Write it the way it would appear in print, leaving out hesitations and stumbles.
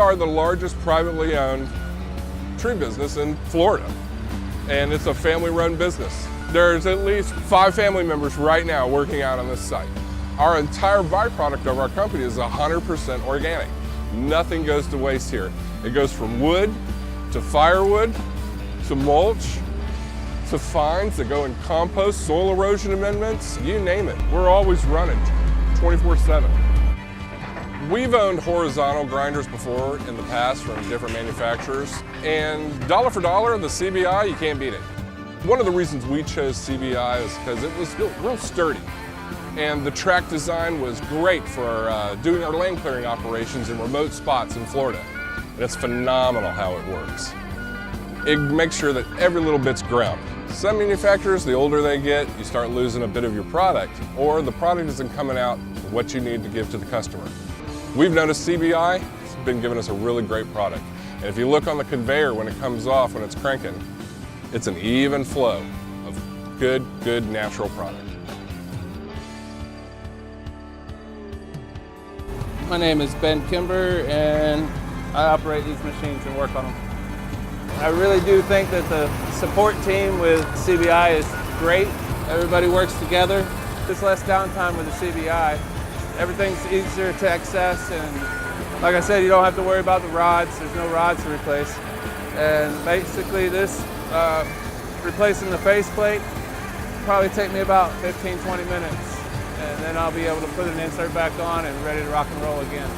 are the largest privately owned tree business in Florida, and it's a family-run business. There's at least 5 family members right now working out on this site. Our entire byproduct of our company is 100% organic. Nothing goes to waste here. It goes from wood to firewood to mulch to fines that go in compost, soil erosion amendments, you name it. We're always running 24/7. We've owned horizontal grinders before in the past from different manufacturers, and dollar for dollar, the CBI, you can't beat it. One of the reasons we chose CBI is because it was real sturdy, and the track design was great for doing our land clearing operations in remote spots in Florida. And it's phenomenal how it works. It makes sure that every little bit's ground. Some manufacturers, the older they get, you start losing a bit of your product, or the product isn't coming out what you need to give to the customer. We've noticed CBI has been giving us a really great product. And if you look on the conveyor when it comes off, when it's cranking, it's an even flow of good natural product. My name is Ben Kimber, and I operate these machines and work on them. I really do think that the support team with CBI is great. Everybody works together. There's less downtime with the CBI. Everything's easier to access, and like I said, you don't have to worry about the rods. There's no rods to replace. And basically this, replacing the faceplate, probably take me about 15-20 minutes. And then I'll be able to put an insert back on and ready to rock and roll again.